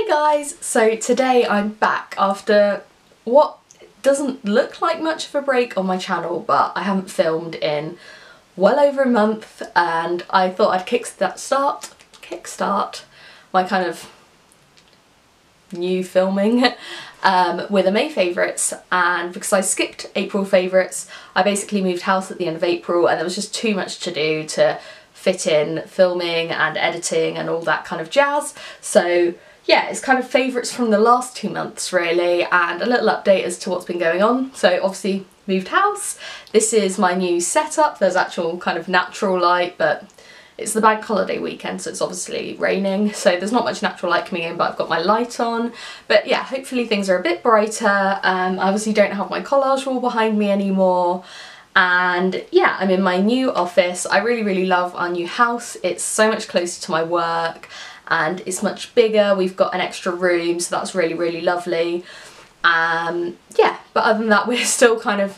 Guys, so today I'm back after what doesn't look like much of a break on my channel, but I haven't filmed in well over a month and I thought I'd kickstart my kind of new filming with a May favourites, and because I skipped April favourites I basically moved house at the end of April and there was just too much to do to fit in filming and editing and all that kind of jazz. So yeah, it's kind of favourites from the last 2 months really, and a little update as to what's been going on. So obviously moved house, this is my new setup, there's actual kind of natural light, but it's the bank holiday weekend so it's obviously raining, so there's not much natural light coming in, but I've got my light on. But yeah, hopefully things are a bit brighter. I obviously don't have my collage wall behind me anymore. And yeah, I'm in my new office. I really love our new house. It's so much closer to my work and it's much bigger. We've got an extra room, so that's really lovely. Yeah, but other than that we're still kind of,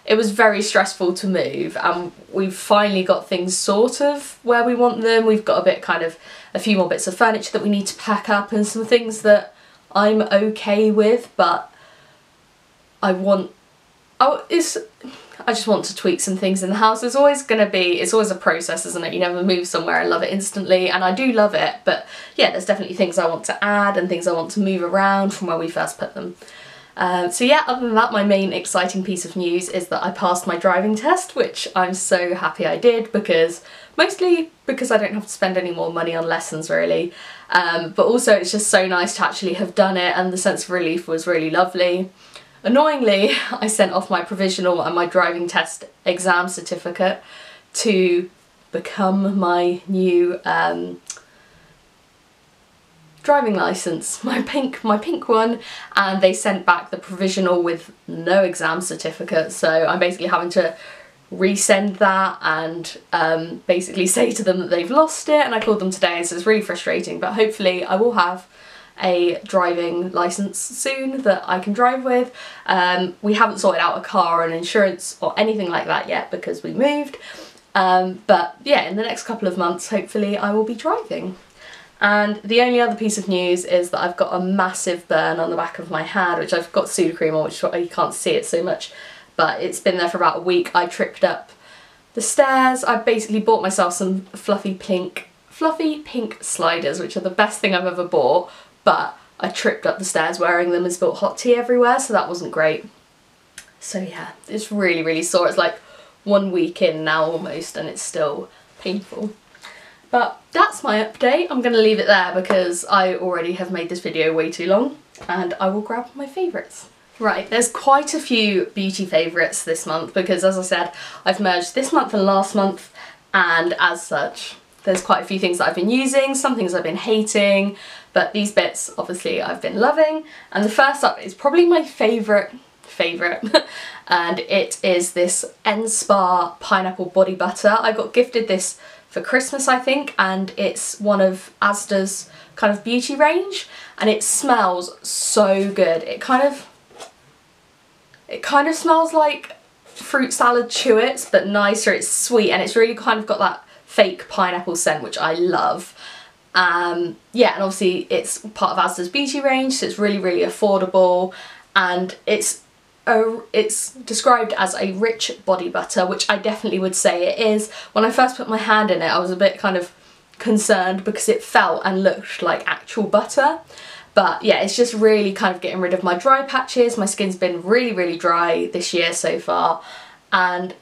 it was very stressful to move and we've finally got things sort of where we want them. We've got a few more bits of furniture that we need to pack up and some things that I'm okay with, but I just want to tweak some things in the house. It's always a process, isn't it? You never move somewhere and love it instantly, and I do love it, but yeah, there's definitely things I want to add and things I want to move around from where we first put them. So yeah, other than that, my main exciting piece of news is that I passed my driving test, which I'm so happy I did, mostly because I don't have to spend any more money on lessons really, but also it's just so nice to actually have done it and the sense of relief was really lovely. Annoyingly, I sent off my provisional and my driving test exam certificate to become my new driving licence, my pink one, and they sent back the provisional with no exam certificate, so I'm basically having to resend that and basically say to them that they've lost it, and I called them today, so it's really frustrating, but hopefully I will have a driving licence soon that I can drive with. We haven't sorted out a car and insurance or anything like that yet because we moved, but yeah, in the next couple of months hopefully I will be driving. And the only other piece of news is that I've got a massive burn on the back of my hand, which I've got Sudocrem on, which you can't see it so much, but it's been there for about a week. I tripped up the stairs. I basically bought myself some fluffy pink sliders, which are the best thing I've ever bought, but I tripped up the stairs wearing them and spilled hot tea everywhere, so that wasn't great. So yeah, it's really sore. It's like 1 week in now almost and it's still painful. But that's my update. I'm going to leave it there because I already have made this video way too long, and I will grab my favourites. Right, there's quite a few beauty favourites this month because, as I said, I've merged this month and last month, and as such there's quite a few things that I've been using, some things I've been hating, but these bits obviously I've been loving. And the first up is probably my favourite and it is this N-Spa Pineapple Body Butter. I got gifted this for Christmas I think, and it's one of Asda's kind of beauty range and it smells so good. It kind of smells like fruit salad Chewits but nicer. It's sweet and it's really kind of got that fake pineapple scent, which I love. Yeah, and obviously it's part of Asda's beauty range, so it's really affordable, and it's described as a rich body butter, which I definitely would say it is. When I first put my hand in it I was a bit kind of concerned because it felt and looked like actual butter, but yeah, it's just really kind of getting rid of my dry patches. My skin's been really dry this year so far, and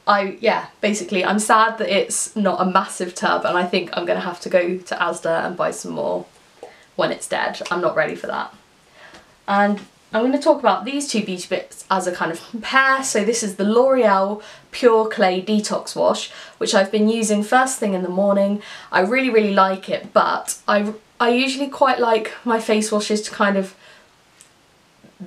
basically I'm sad that it's not a massive tub, and I think I'm gonna have to go to Asda and buy some more when it's dead. I'm not ready for that. And I'm going to talk about these two beauty bits as a kind of pair. So this is the L'Oreal Pure Clay Detox Wash, which I've been using first thing in the morning. I really like it, but I usually quite like my face washes to kind of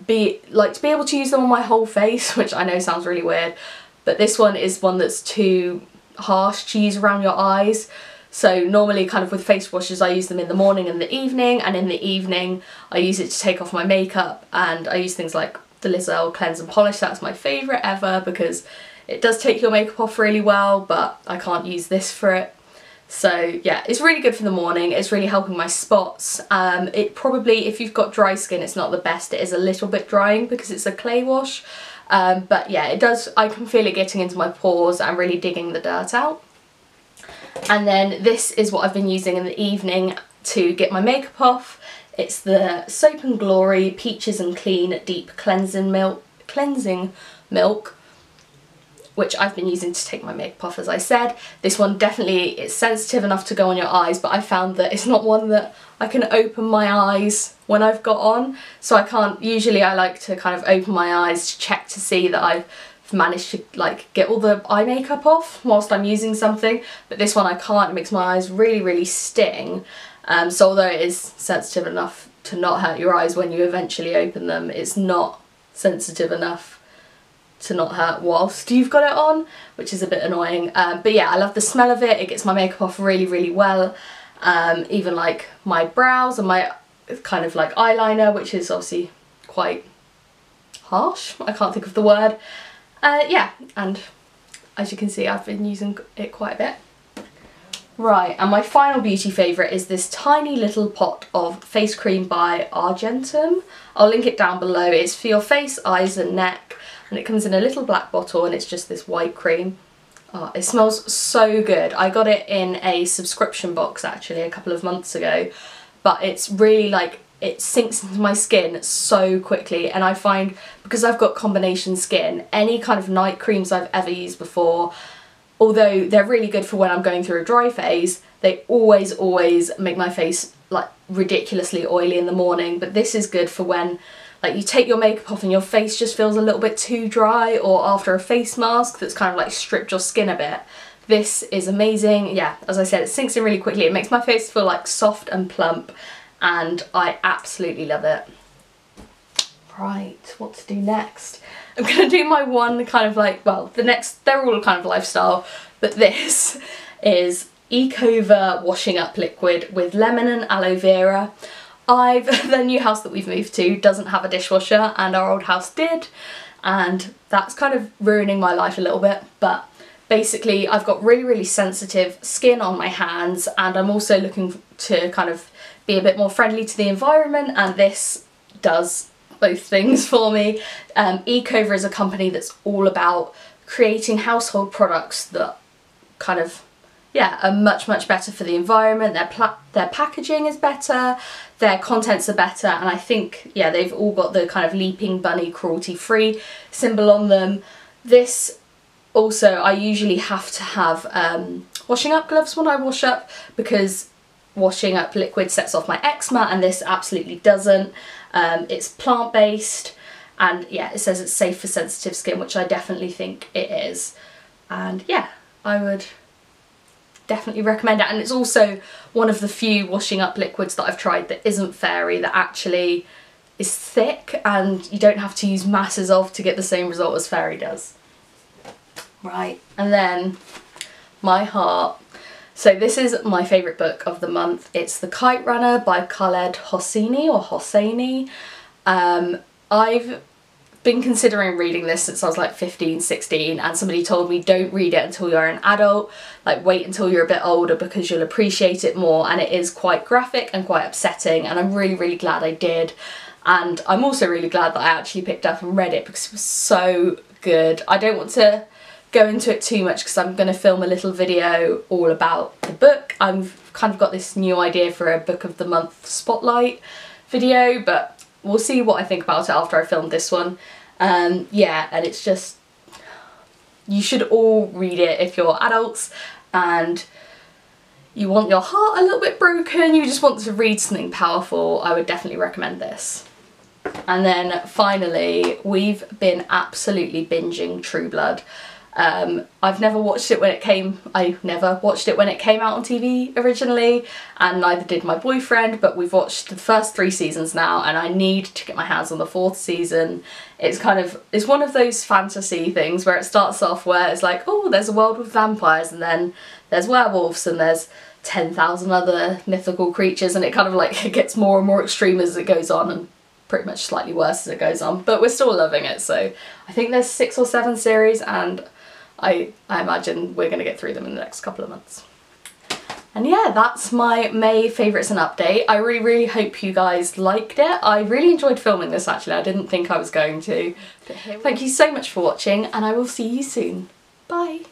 be able to use them on my whole face, which I know sounds really weird, but this one is one that's too harsh to use around your eyes. So normally kind of with face washes I use them in the morning and the evening, and in the evening I use it to take off my makeup, and I use things like the Liz-Earle Cleanse and Polish. That's my favourite ever because it does take your makeup off really well, but I can't use this for it. So yeah, it's really good for the morning. It's really helping my spots. It probably, if you've got dry skin, it's not the best. It is a little bit drying because it's a clay wash. But yeah, it does, I can feel it getting into my pores and really digging the dirt out. And then this is what I've been using in the evening to get my makeup off. It's the Soap and Glory Peaches and Clean Deep Cleansing Milk, which I've been using to take my makeup off, as I said. This one definitely is sensitive enough to go on your eyes, but I found that it's not one that I can open my eyes when I've got on. So I can't, usually I like to kind of open my eyes to check to see that I've managed to like get all the eye makeup off whilst I'm using something, but this one I can't. It makes my eyes really, really sting. So although it is sensitive enough to not hurt your eyes when you eventually open them, it's not sensitive enough to not hurt whilst you've got it on, which is a bit annoying. But yeah, I love the smell of it. It gets my makeup off really, really well. Even like my brows and my kind of like eyeliner, which is obviously quite harsh. I can't think of the word. Yeah, and as you can see, I've been using it quite a bit. Right, and my final beauty favourite is this tiny little pot of face cream by Argentum. I'll link it down below. It's for your face, eyes and neck, and it comes in a little black bottle and it's just this white cream. Oh, it smells so good. I got it in a subscription box actually a couple of months ago, but it's really like, it sinks into my skin so quickly, and I find because I've got combination skin, any kind of night creams I've ever used before, although they're really good for when I'm going through a dry phase, they always make my face like ridiculously oily in the morning. But this is good for when like you take your makeup off and your face just feels a little bit too dry, or after a face mask that's kind of like stripped your skin a bit. This is amazing. Yeah, as I said, it sinks in really quickly. It makes my face feel like soft and plump, and I absolutely love it. Right, what to do next? I'm gonna do my one kind of like, well, the next, they're all kind of lifestyle, but this is Ecova Washing Up Liquid with lemon and aloe vera. The new house that we've moved to doesn't have a dishwasher, and our old house did, and that's kind of ruining my life a little bit. But basically I've got really, really sensitive skin on my hands, and I'm also looking to kind of be a bit more friendly to the environment, and this does both things for me. Ecova is a company that's all about creating household products that kind of, yeah, are much, much better for the environment. Their packaging is better, their contents are better, and I think, yeah, they've all got the kind of leaping bunny cruelty-free symbol on them. This also, I usually have to have washing up gloves when I wash up, because washing up liquid sets off my eczema, and this absolutely doesn't. It's plant-based, and yeah, it says it's safe for sensitive skin, which I definitely think it is. And yeah, I would definitely recommend it. And it's also one of the few washing up liquids that I've tried that isn't fairy, that actually is thick and you don't have to use masses of to get the same result as fairy does. Right, and then my heart. So this is my favourite book of the month. It's The Kite Runner by Khaled Hosseini. I've been considering reading this since I was like 15, 16, and somebody told me don't read it until you're an adult, like wait until you're a bit older because you'll appreciate it more, and it is quite graphic and quite upsetting, and I'm really, really glad I did. And I'm also really glad that I actually picked up and read it because it was so good. I don't want to go into it too much because I'm going to film a little video all about the book. I've kind of got this new idea for a book of the month spotlight video, but we'll see what I think about it after I film this one. Yeah, and it's just, you should all read it if you're adults and you want your heart a little bit broken, you just want to read something powerful. I would definitely recommend this. And then finally, we've been absolutely binging True Blood. I've never watched it when it came, I never watched it when it came out on TV originally, and neither did my boyfriend, but we've watched the first 3 seasons now, and I need to get my hands on the 4th season. It's kind of, it's one of those fantasy things where it starts off where it's like, oh, there's a world with vampires, and then there's werewolves, and there's 10,000 other mythical creatures, and it kind of like it gets more and more extreme as it goes on, and pretty much slightly worse as it goes on, but we're still loving it. So I think there's 6 or 7 series, and I imagine we're going to get through them in the next couple of months. And yeah, that's my May favourites and update. I really hope you guys liked it. I really enjoyed filming this actually, I didn't think I was going to. Thank you so much for watching and I will see you soon. Bye!